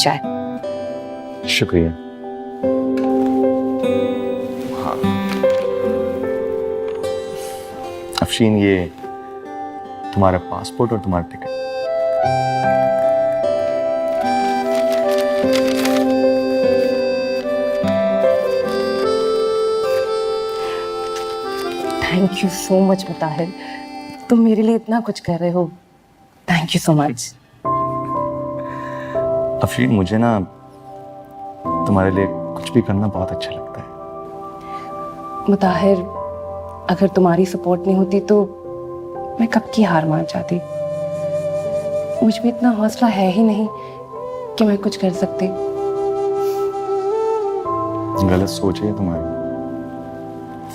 चाय। शुक्रिया। हाँ अफशीन, ये तुम्हारा पासपोर्ट और तुम्हारा ticket. Thank you so much Mutahir, तुम मेरे लिए इतना कुछ कर रहे हो। Thank you so much. Afreen, मुझे ना तुम्हारे लिए कुछ भी करना बहुत अच्छा लगता है। मुताहिर, अगर तुम्हारी सपोर्ट नहीं होती तो मैं कब की हार मान जाती। मुझ में इतना हौसला है ही नहीं कि मैं कुछ कर सकती। गलत सोच है तुम्हारी।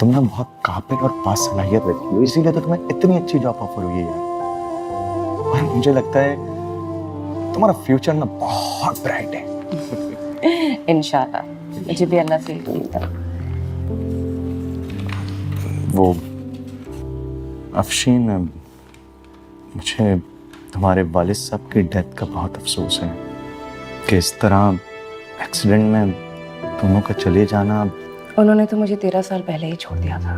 तुम ना बहुत काबिल और बासलाहियत रखी हो, इसीलिए तो तुम्हें इतनी अच्छी जॉब ऑफर हुई है यार। और मुझे लगता है तुम्हारा फ्यूचर ना बहुत ब्राइट है। इंशाल्लाह, मुझे भी अल्लाह से उम्मीद है। वो अफशीन, मुझे तुम्हारे वालिद साहब की डेथ का बहुत अफसोस है कि इस तरह एक्सीडेंट में दोनों का चले जाना। उन्होंने तो मुझे 13 साल पहले ही छोड़ दिया था।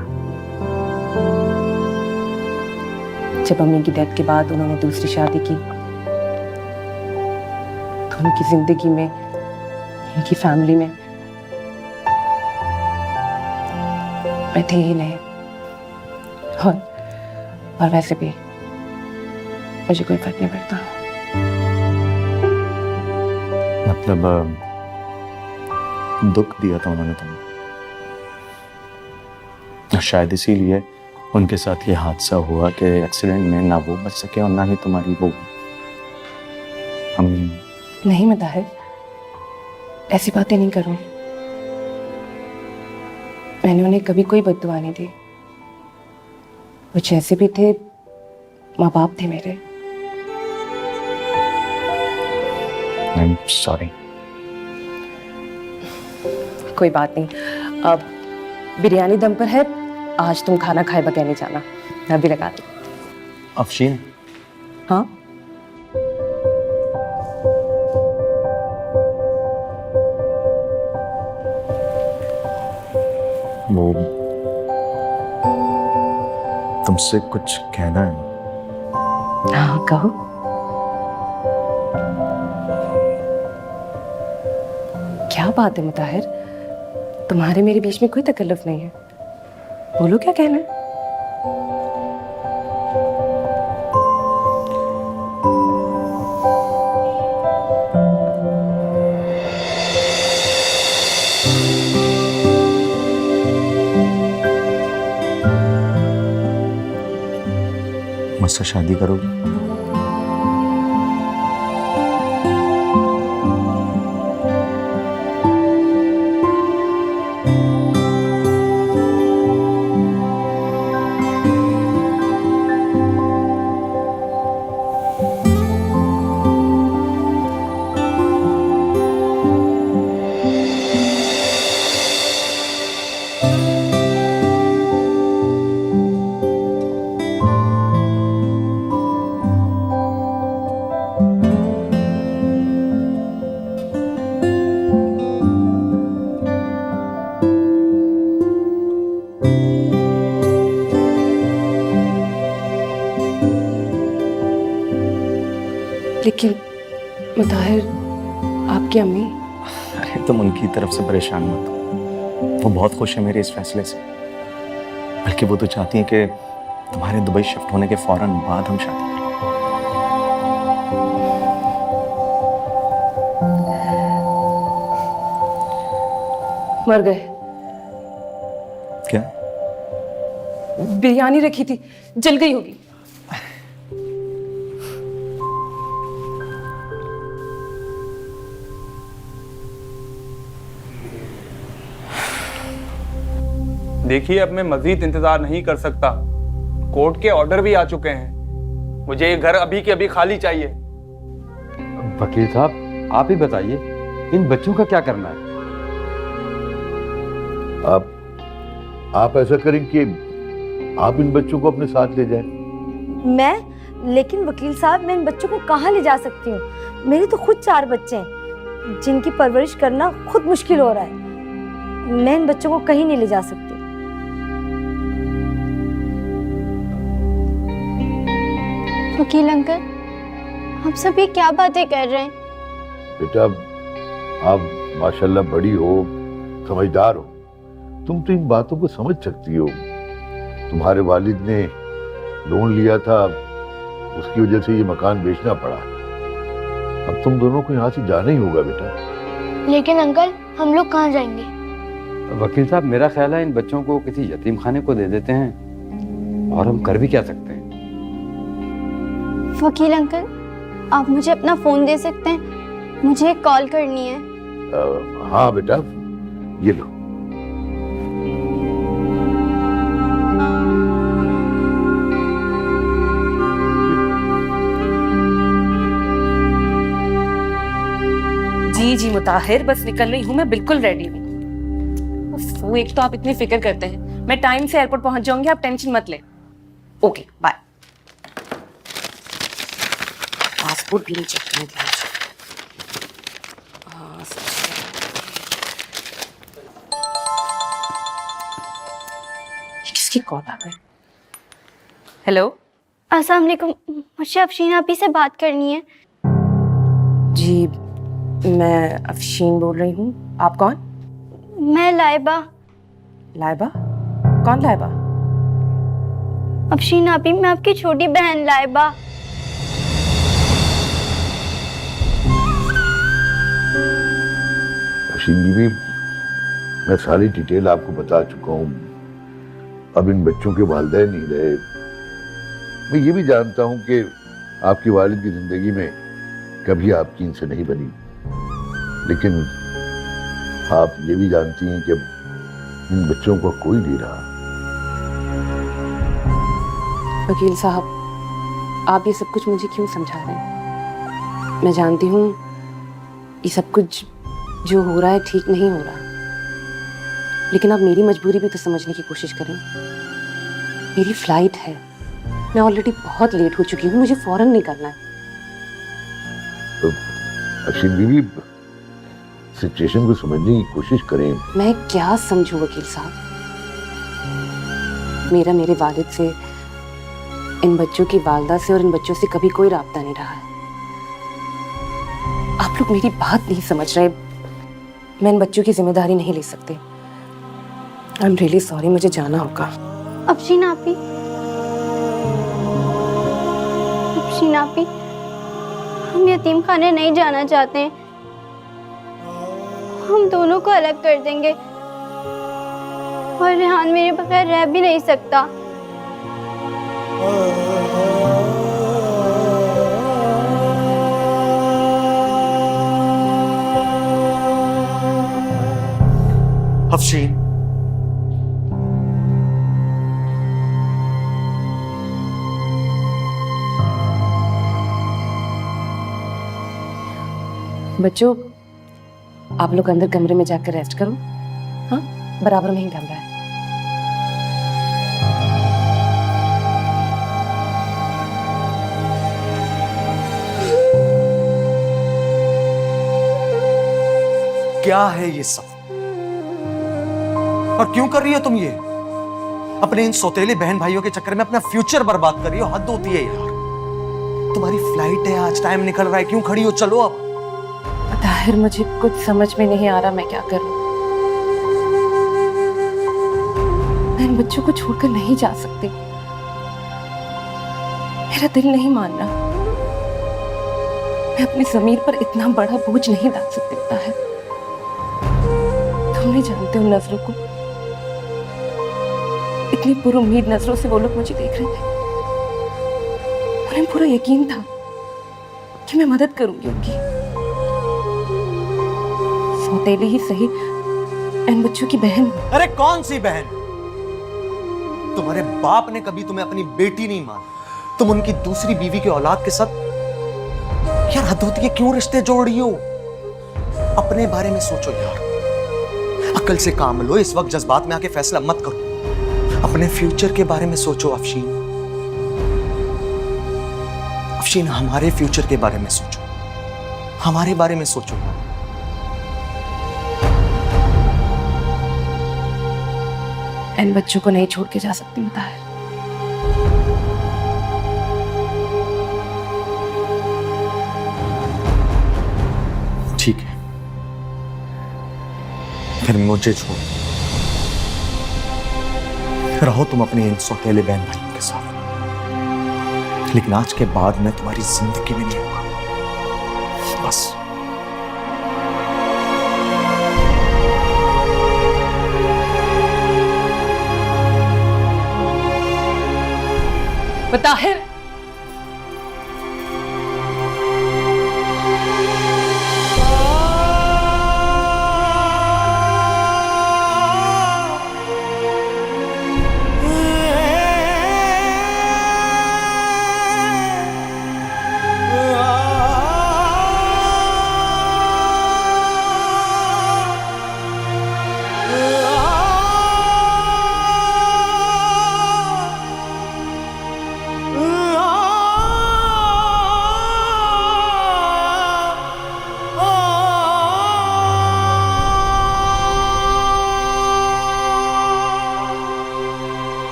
जब अम्मी की डेथ के बाद उन्होंने दूसरी शादी की तो उनकी जिंदगी में, उनकी फैमिली में मैं थी ही नहीं। और वैसे भी मुझे कोई फर्क नहीं पड़ता। मतलब दुख दिया था उन्होंने तुम्हें, शायद इसीलिए उनके साथ ये हादसा हुआ कि एक्सीडेंट में ना वो बच सके और ना ही तुम्हारी वो अम्मी। नहीं मुताहिर, ऐसी बातें नहीं करूं। मैंने उन्हें कभी कोई बद्दुआ नहीं दी। वो जैसे भी थे माँ बाप थे मेरे। I am sorry. कोई बात नहीं। अब बिरयानी दम पर है, आज तुम खाना खाए बगैर नहीं जाना। मैं भी लगा दी। अफशीन, हाँ वो तुमसे कुछ कहना है। हाँ कहो। क्या बात है मुताहिर, तुम्हारे मेरे बीच में कोई तकल्लुफ नहीं है। बोलो क्या कहना है। मुझसे शादी करोगी? लेकिन मुताहिर, आपकी अम्मी। अरे तुम उनकी तरफ से परेशान मत हो, वो बहुत खुश है मेरे इस फैसले से। बल्कि वो तो चाहती है कि तुम्हारे दुबई शिफ्ट होने के फौरन बाद हम शादी करें। मर गए। क्या? बिरयानी रखी थी, जल गई होगी। देखिए, अब मैं मजीद इंतजार नहीं कर सकता। कोर्ट के ऑर्डर भी आ चुके हैं। मुझे ये घर अभी के अभी खाली चाहिए। वकील साहब, आप ही बताइए, इन बच्चों का क्या करना है? आप ऐसा करें कि आप इन बच्चों को अपने साथ ले जाएं। मैं? लेकिन वकील साहब, मैं इन बच्चों को कहाँ ले जा सकती हूँ? मेरे तो खुद 4 बच्चे हैं। जिनकी परवरिश करना खुद मुश्किल हो रहा है। मैं इन बच्चों को कहीं नहीं ले जा सकती। वकील अंकल, आप सब ये क्या बातें कर रहे हैं? बेटा, आप माशाल्लाह बड़ी हो, समझदार हो, तुम तो इन बातों को समझ सकती हो। तुम्हारे वालिद ने लोन लिया था, उसकी वजह से ये मकान बेचना पड़ा। अब तुम दोनों को यहाँ से जाना ही होगा बेटा। लेकिन अंकल, हम लोग कहाँ जाएंगे? वकील साहब, मेरा ख्याल है इन बच्चों को किसी यतीम खाने को दे देते हैं, और हम कर भी क्या सकते हैं। वकील अंकल, आप मुझे अपना फोन दे सकते हैं? मुझे एक कॉल करनी है। हाँ बेटा, ये लो। जी जी मुताहिर, बस निकल रही हूँ, मैं बिल्कुल रेडी हूँ। उफ, एक तो आप इतनी फिक्र करते हैं, मैं टाइम से एयरपोर्ट पहुंच जाऊंगी, आप टेंशन मत लें। Okay bye. पासपोर्ट भी नहीं चेक करने दिया मुझे। हाँ, ये किसकी कॉल आ गई? हेलो। अस्सलाम वालेकुम, मुझे अफशीन आपी से बात करनी है। जी, मैं अफशीन बोल रही हूँ। आप कौन? मैं लाइबा। लाइबा? कौन लाइबा? अफशीन आपी, मैं आपकी छोटी बहन लाइबा। अफशीन बीबी, मैं सारी डिटेल आपको बता चुका हूँ। अब इन बच्चों के वालिदैन नहीं रहे। मैं ये भी जानता हूँ कि आपकी वालिद की जिंदगी में कभी आपकी इनसे नहीं बनी, लेकिन आप ये भी जानती हैं कि इन बच्चों को कोई नहीं रहा। वकील साहब, आप ये सब कुछ मुझे क्यों समझा रहे हैं? मैं जानती हूँ ये सब कुछ जो हो रहा है ठीक नहीं हो रहा, लेकिन आप मेरी मजबूरी भी तो समझने की कोशिश करें। मेरी फ्लाइट है, मैं ऑलरेडी बहुत लेट हो चुकी हूँ, मुझे फौरन निकलना है। अफशीन बीबी, सिचुएशन को समझने की कोशिश करें। मैं क्या समझूं वकील साहब? मेरा मेरे वालिद से, इन बच्चों की वालदा से और इन बच्चों से कभी कोई राब्ता नहीं रहा है। आप लोग मेरी बात नहीं समझ रहे। मैं इन बच्चों की जिम्मेदारी नहीं ले सकती। आई एम रियली सॉरी, मुझे जाना होगा। अफशीन आपी, अफशीन आपी, हम यतीम खाने नहीं जाना चाहते हैं। हम दोनों को अलग कर देंगे, और रेहान मेरे बगैर रह भी नहीं सकता। अफशीन, बच्चों, आप लोग अंदर कमरे में जाकर रेस्ट करो। हाँ, बराबर में ही कमरा है। क्या है ये सब? और क्यों कर रही हो तुम ये? अपने इन सौतेले बहन भाइयों के चक्कर में अपना फ्यूचर बर्बाद कर रही हो। हद होती है यार। तुम्हारी फ्लाइट है, आज टाइम निकल रहा है, क्यों खड़ी हो? चलो अब। ताहिर, मुझे कुछ समझ में नहीं आ रहा मैं क्या करूं। मैं इन बच्चों को छोड़कर नहीं जा सकती। मेरा दिल नहीं मान रहा। मैं अपनी ज़मीर पर इतना बड़ा बोझ नहीं डाल सकती ताहिर। तुम नहीं जानते उन नजरों को। इतनी पुरुम्मीद नजरों से वो लोग मुझे देख रहे थे। उन्हें पूरा यकीन था कि मैं मदद करूंगी उनकी। सौतेली ही सही, इन बच्चों की बहन। अरे कौन सी बहन? तुम्हारे बाप ने कभी तुम्हें अपनी बेटी नहीं माना। तुम उनकी दूसरी बीवी की औलाद के साथ, यार हद होती है, क्यों रिश्ते जोड़ रही हो? अपने बारे में सोचो यार, अकल से काम लो। इस वक्त जज्बात में आके फैसला मत करो। अपने फ्यूचर के बारे में सोचो अफशीन। अफशीन, हमारे फ्यूचर के बारे में सोचो, हमारे बारे में सोचो। इन बच्चों को नहीं छोड़ के जा सकती मुताहिर। ठीक है, फिर मुझे छोड़ रहो तुम अपने इन सौतेले बहन भाइयों के साथ, लेकिन आज के बाद मैं तुम्हारी जिंदगी में नहीं होगा। बस मुताहिर,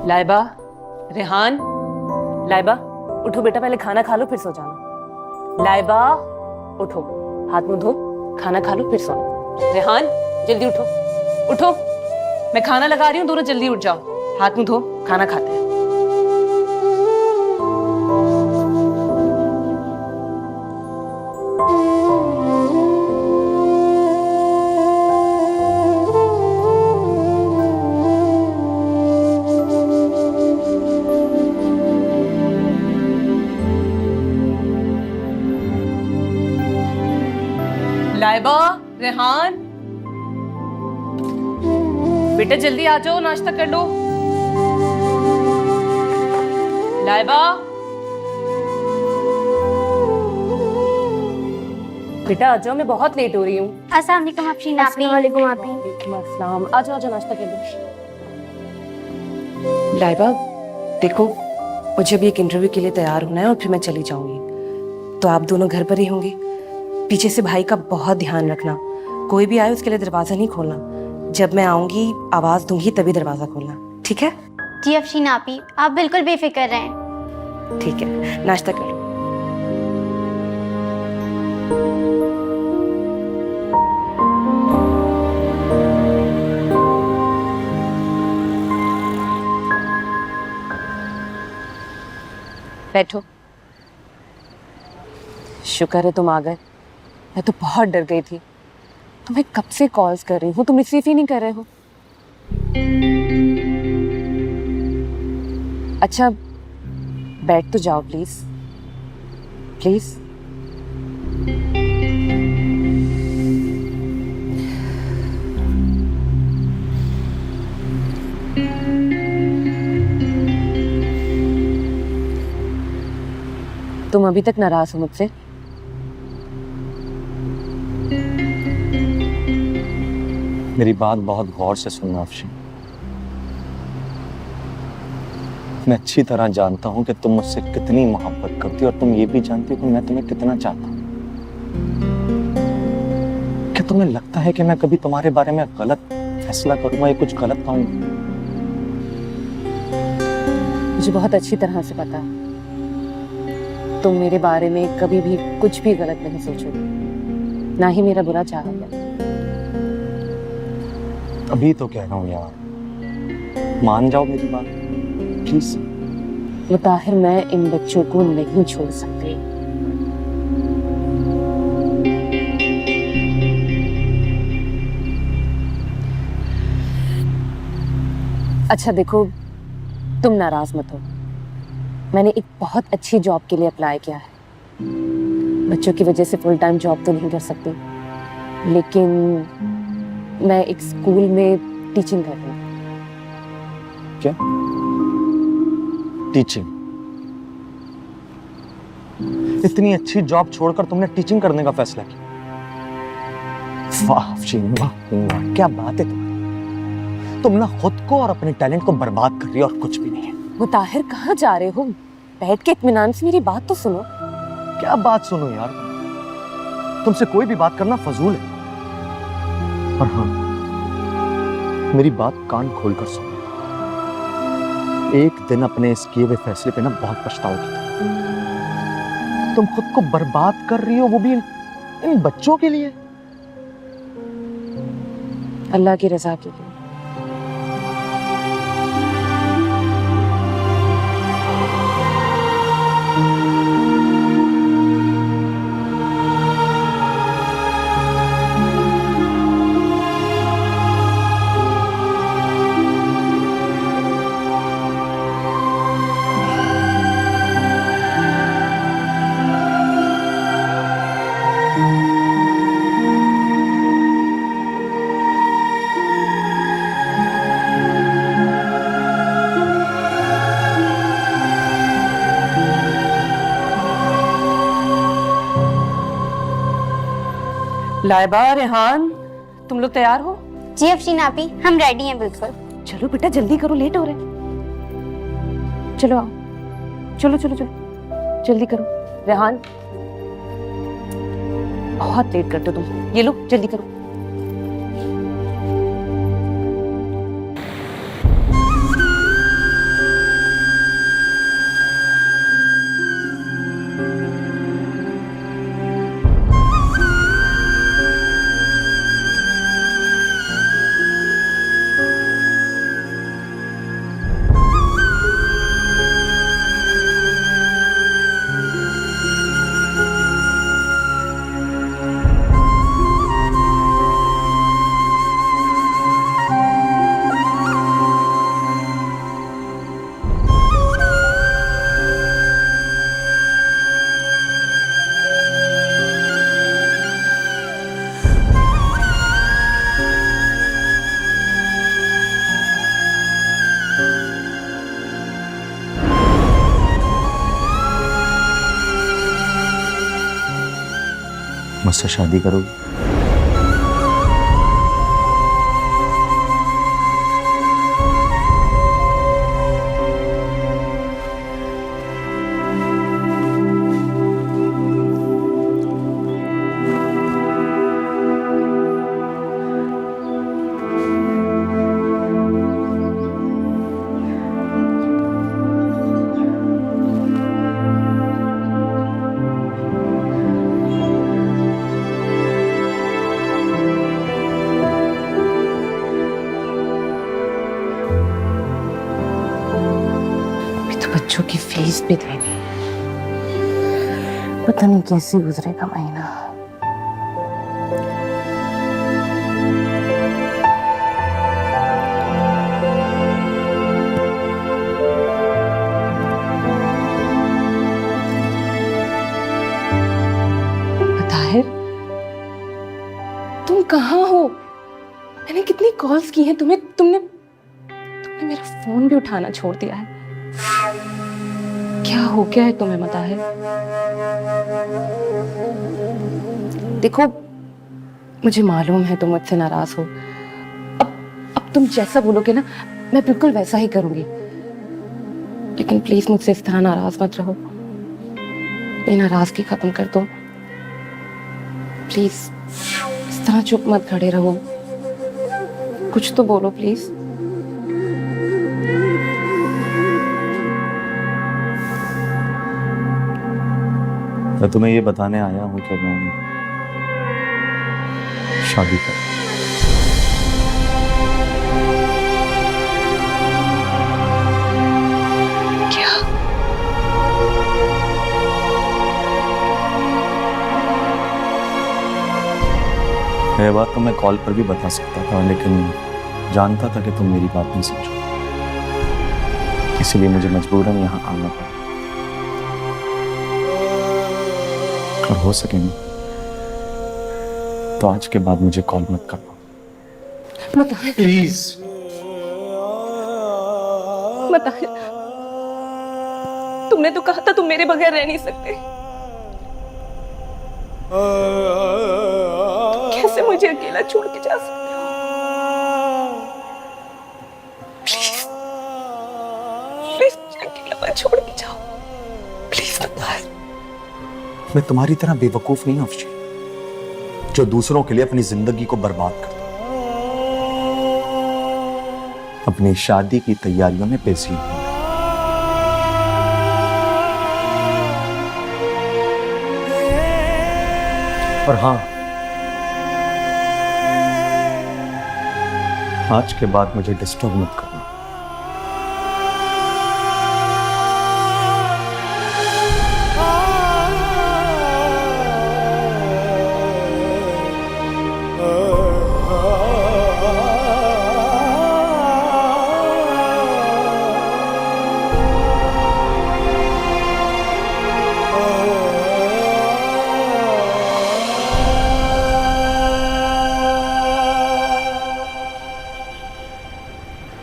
लाइबा, रेहान, लाइबा उठो बेटा, पहले खाना खा लो फिर सो जाना। लाइबा उठो, हाथ मुंह धो, खाना खा लो फिर सोना। रेहान जल्दी उठो, उठो, मैं खाना लगा रही हूँ, दोनों जल्दी उठ जाओ, हाथ मुंह धो, खाना खाते हैं। लाइबा, रेहान बेटा जल्दी आ जाओ, नाश्ता कर लो। लाइबा बेटा आ जाओ, मैं बहुत लेट हो रही हूँ। अस्सलाम वालेकुम अफरीन आपी। वालेकुम आपी। अस्सलाम, आ जाओ नाश्ता कर लो। लाइबा देखो, मुझे अभी एक इंटरव्यू के लिए तैयार होना है और फिर मैं चली जाऊंगी, तो आप दोनों घर पर ही होंगे। पीछे से भाई का बहुत ध्यान रखना, कोई भी आए उसके लिए दरवाजा नहीं खोलना, जब मैं आऊंगी आवाज दूंगी तभी दरवाजा खोलना, ठीक है? जी अफरीन आपी, आप बिल्कुल बेफिक्र रहें। ठीक है, नाश्ता कर लो। बैठो। शुक्र है तुम आ गए, मैं तो बहुत डर गई थी। तुम्हें कब से कॉल्स कर रही हूँ, तुम रिसीव ही नहीं कर रहे हो। अच्छा बैठ तो जाओ प्लीज, प्लीज। तुम अभी तक नाराज हो मुझसे? मेरी बात बहुत गौर से सुनना अफशीन। मैं अच्छी तरह जानता हूं कि तुम मुझसे कितनी मोहब्बत करती हो और तुम ये भी जानती हो कि मैं तुम्हें कितना चाहता हूं। क्या तुम्हें लगता है कि मैं कभी तुम्हारे बारे में गलत फैसला करूंगा या कुछ गलत कहूंगा? मुझे बहुत अच्छी तरह से पता है तुम मेरे बारे में कभी भी कुछ भी गलत नहीं सोचोगे, ना ही मेरा बुरा चाहोगे। अभी तो कह रहा हूं यार, मान जाओ मेरी बात प्लीज। मुताहिर, मैं इन बच्चों को नहीं छोड़ सकती। अच्छा देखो, तुम नाराज मत हो, मैंने एक बहुत अच्छी जॉब के लिए अप्लाई किया है। बच्चों की वजह से फुल टाइम जॉब तो नहीं कर सकती, लेकिन मैं एक स्कूल में टीचिंग कर रही हूँ। क्या टीचिंग? इतनी अच्छी जॉब छोड़कर तुमने टीचिंग करने का फैसला किया? वाह अफशीन, वाह वाह, क्या बात है तुम्हारी। तुम ना खुद को और अपने टैलेंट को बर्बाद कर रही हो और कुछ भी नहीं है। मुताहिर कहाँ जा रहे हो? बैठ के इत्मीनान से मेरी बात तो सुनो। क्या बात सुनो यार, तुमसे कोई भी बात करना फजूल है। और हाँ, मेरी बात कान खोलकर सुनो। एक दिन अपने इस किए हुए फैसले पे ना बहुत पछताओगी। तुम खुद को बर्बाद कर रही हो, वो भी इन बच्चों के लिए। अल्लाह की रजा के लिए। लाइबा, रेहान, तुम लोग तैयार हो? जी अफशीन आपी, हम रेडी हैं बिल्कुल। चलो बेटा जल्दी करो, लेट हो रहे। चलो आओ, चलो चलो चलो जल्दी करो। रेहान, बहुत लेट करते हो तुम, ये लो जल्दी करो। मुझसे शादी करो? बच्चों की फीस भी देनी, पता नहीं कैसे गुजरेगा महीना। ताहिर, तुम कहाँ हो? मैंने कितनी कॉल्स की हैं तुम्हें, तुमने मेरा फोन भी उठाना छोड़ दिया है। क्या हो गया है तुम्हें मुताहिर? देखो, मुझे मालूम है तुम मुझसे नाराज हो। अब तुम जैसा बोलोगे ना, मैं बिल्कुल वैसा ही करूंगी। लेकिन प्लीज मुझसे इस तरह नाराज मत रहो। ये नाराजगी खत्म कर दो प्लीज। इस तरह चुप मत खड़े रहो, कुछ तो बोलो प्लीज। मैं तुम्हें ये बताने आया हूँ कि मैं शादी कर। क्या? ये बात तो मैं कॉल पर भी बता सकता था, लेकिन जानता था कि तुम मेरी बात नहीं समझो, इसलिए मुझे मजबूरन यहाँ आना पड़ा। और हो सके नहीं तो आज के बाद मुझे कॉल मत करना प्लीज। मुताहिर, तुमने तो कहा था तुम मेरे बगैर रह नहीं सकते। कैसे कैसे मुझे अकेला छोड़ के जा सकते हो? प्लीज प्लीज मुझे अकेला मत छोड़ के जाओ, प्लीज अब्बास। मैं तुम्हारी तरह बेवकूफ नहीं हूं अफशी, जो दूसरों के लिए अपनी जिंदगी को बर्बाद करता, अपनी शादी की तैयारियों में पेशी हूं। और हाँ, आज के बाद मुझे डिस्टर्ब मत करना।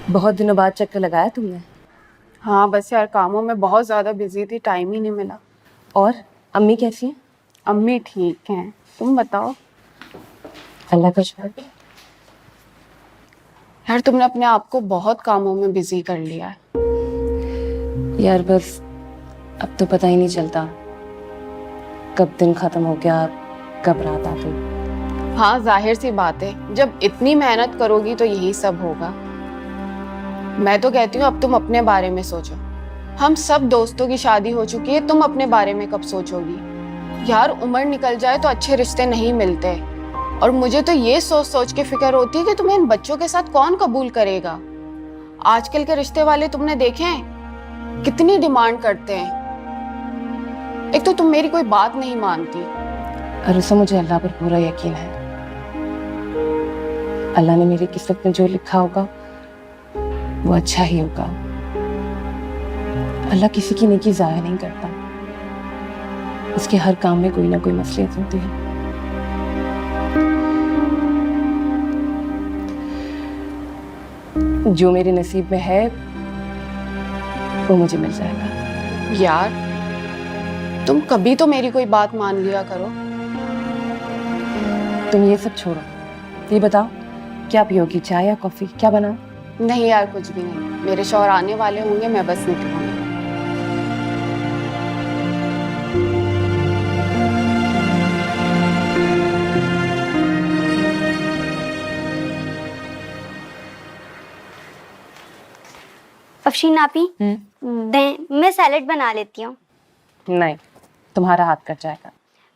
बहुत दिनों बाद चक्कर लगाया तुमने। हाँ बस यार, कामों में बहुत ज़्यादा बिजी थी, टाइम ही नहीं मिला। और अम्मी कैसी हैं? अम्मी ठीक हैं, तुम बताओ। अल्लाह का शुक्र। यार तुमने अपने आप को बहुत कामों में बिजी कर लिया है। यार बस अब तो पता ही नहीं चलता कब दिन खत्म हो गया, कब रात आ गई। हाँ जाहिर सी बात है, जब इतनी मेहनत करोगी तो यही सब होगा। मैं तो कहती हूँ अब तुम अपने बारे में सोचो। हम सब दोस्तों की शादी हो चुकी है, तुम अपने बारे में कब सोचोगी? यार उम्र निकल जाए तो अच्छे रिश्ते नहीं मिलते, और मुझे तो ये सोच सोच के फिक्र होती है कि तुम्हें इन बच्चों के साथ कौन कबूल करेगा। आजकल के रिश्ते वाले तुमने देखे हैं कितनी डिमांड करते हैं। एक तो तुम मेरी कोई बात नहीं मानती। अरुसा, मुझे अल्लाह पर पूरा यकीन है। अल्लाह ने मेरी किस्मत में जो लिखा होगा वो अच्छा ही होगा। अल्लाह किसी की नेकी ज़ाया नहीं करता, उसके हर काम में कोई ना कोई मसलियत होती है। जो मेरे नसीब में है वो मुझे मिल जाएगा। यार तुम कभी तो मेरी कोई बात मान लिया करो। तुम ये सब छोड़ो, ये बताओ क्या पियोगी, चाय या कॉफी? क्या बनाओ? नहीं यार कुछ भी नहीं, मेरे शौहर आने वाले होंगे, मैं बस निकलूंगी। अफशीन आपी मैं सैलेड बना लेती हूँ। नहीं, तुम्हारा हाथ कट जाएगा।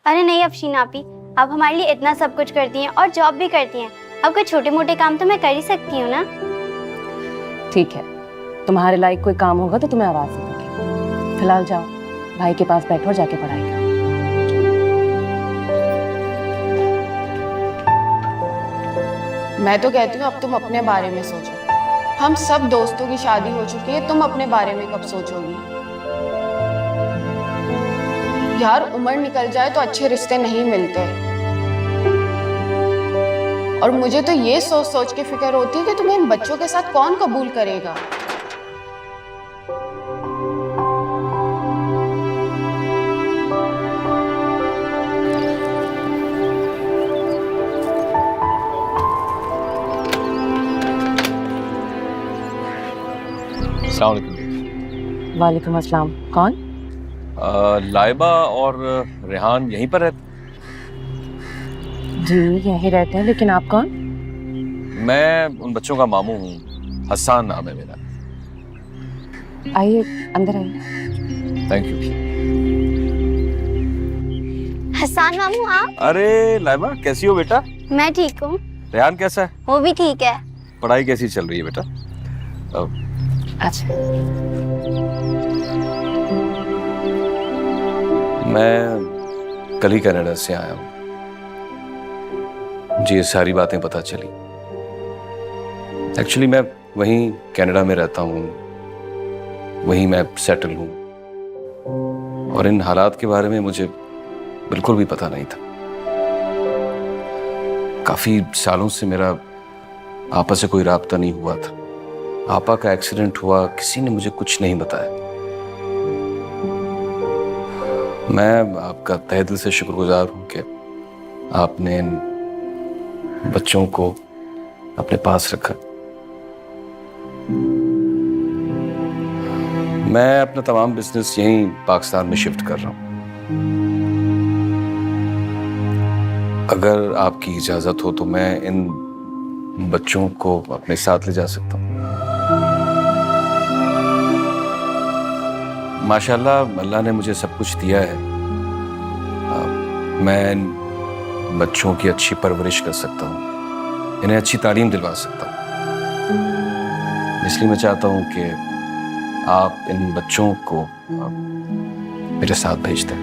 अरे नहीं अफशीन आपी, आप हमारे लिए इतना सब कुछ करती हैं और जॉब भी करती हैं, अब कोई छोटे मोटे काम तो मैं कर ही सकती हूँ ना। ठीक है, तुम्हारे लायक कोई काम होगा तो तुम्हें आवाज दे दूंगी। फिलहाल जाओ, भाई के पास बैठो, जाके पढ़ाई करो। मैं तो कहती हूँ अब तुम अपने बारे में सोचो। हम सब दोस्तों की शादी हो चुकी है, तुम अपने बारे में कब सोचोगी? यार उम्र निकल जाए तो अच्छे रिश्ते नहीं मिलते, और मुझे तो ये सोच सोच के फिक्र होती है कि तुम्हें इन बच्चों के साथ कौन कबूल करेगा। अस्सलाम वालेकुम। वालेकुम अस्सलाम। कौन? लाइबा और रेहान यहीं पर रहते? जी यहीं रहते हैं, लेकिन आप कौन? मैं उन बच्चों का मामू हूँ, हसन नाम है मेरा। आइए अंदर आइए। Thank you. हसन मामू आप? अरे लाइबा कैसी हो बेटा? मैं ठीक हूँ। रेहान कैसा है? वो भी ठीक है। पढ़ाई कैसी चल रही है बेटा? अच्छा, मैं कल ही कनाडा से आया हूँ, मुझे ये सारी बातें पता चली। एक्चुअली मैं वहीं कनाडा में रहता हूँ, वहीं मैं सेटल हूँ, और इन हालात के बारे में मुझे बिल्कुल भी पता नहीं था। काफी सालों से मेरा आपा से कोई राब्ता नहीं हुआ था। आपा का एक्सीडेंट हुआ, किसी ने मुझे कुछ नहीं बताया। मैं आपका तहे दिल से शुक्रगुजार हूं कि आपने बच्चों को अपने पास रखा। मैं अपना तमाम बिजनेस यहीं पाकिस्तान में शिफ्ट कर रहा हूँ। अगर आपकी इजाजत हो तो मैं इन बच्चों को अपने साथ ले जा सकता हूँ। माशाल्लाह अल्लाह ने मुझे सब कुछ दिया है। मैं इन बच्चों की अच्छी परवरिश कर सकता हूँ, इन्हें अच्छी तालीम दिलवा सकता हूँ। इसलिए मैं चाहता हूँ कि आप इन बच्चों को मेरे साथ भेज दें।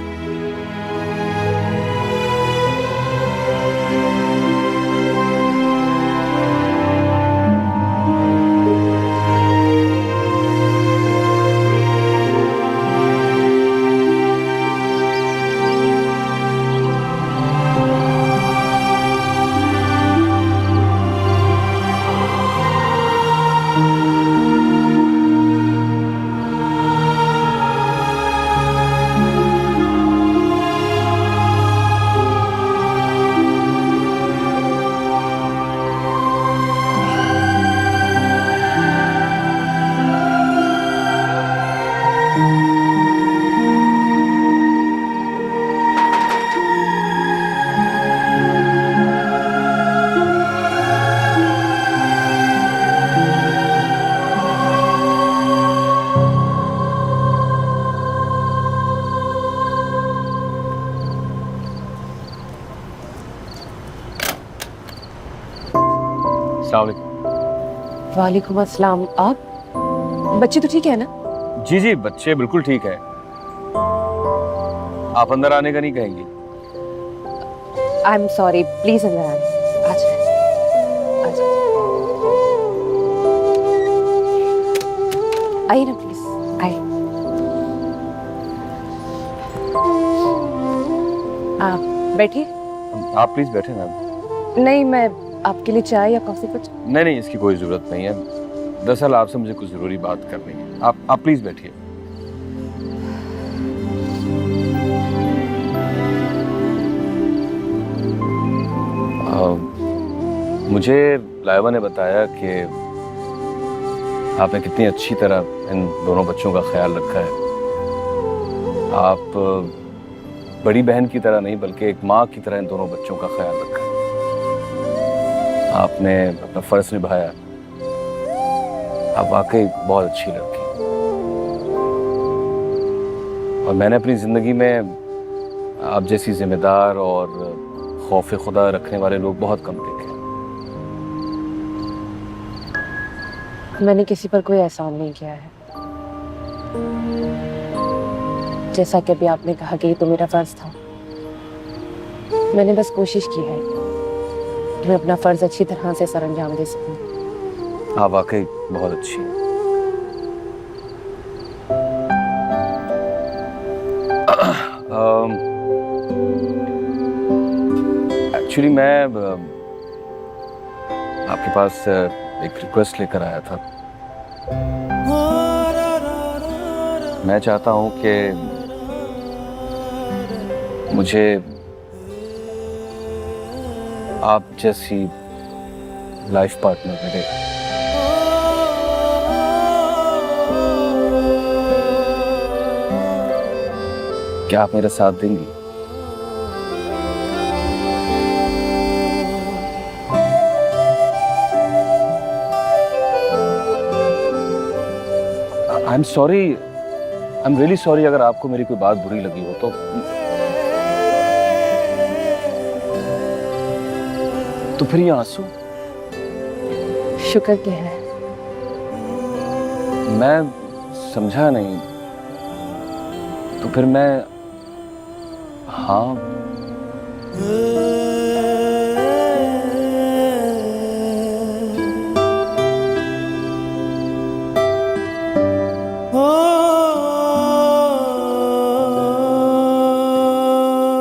वालेकुम अस्सलाम। आप बच्चे तो ठीक है ना? जी जी, बच्चे बिल्कुल ठीक है। आप अंदर आने का नहीं कहेंगी? आई एम सॉरी, प्लीज अंदर आइए। आ जाइए, आ जाइए। आइए ना प्लीज, आइए। आप बैठिए। आप प्लीज बैठे मैम। नहीं, मैं आपके लिए चाय या कॉफी कुछ? नहीं नहीं, इसकी कोई जरूरत नहीं है। दरअसल आपसे मुझे कुछ जरूरी बात करनी है। आप प्लीज बैठिए। मुझे लाइबा ने बताया कि आपने कितनी अच्छी तरह इन दोनों बच्चों का ख्याल रखा है। आप बड़ी बहन की तरह नहीं बल्कि एक माँ की तरह इन दोनों बच्चों का ख्याल रखा है। आपने अपना फर्ज निभाया। आप वाकई बहुत अच्छी लड़की हैं। और मैंने अपनी जिंदगी में आप जैसी जिम्मेदार और खौफ खुदा रखने वाले लोग बहुत कम देखे। मैंने किसी पर कोई एहसान नहीं किया है। जैसा कि अभी आपने कहा कि ये तो मेरा फर्ज था। मैंने बस कोशिश की है कि मैं अपना फर्ज अच्छी तरह से सरअंजाम दे सकूं। आप वाकई बहुत अच्छी हैं। एक्चुअली मैं आपके पास एक रिक्वेस्ट लेकर आया था। मैं चाहता हूं कि मुझे आप जैसी लाइफ पार्टनर मिले। क्या आप मेरा साथ देंगी? I am sorry, I am really sorry अगर आपको मेरी कोई बात बुरी लगी हो तो फिर ये आंसू? शुक्र क्या है? मैं समझा नहीं। तो फिर मैं हाँ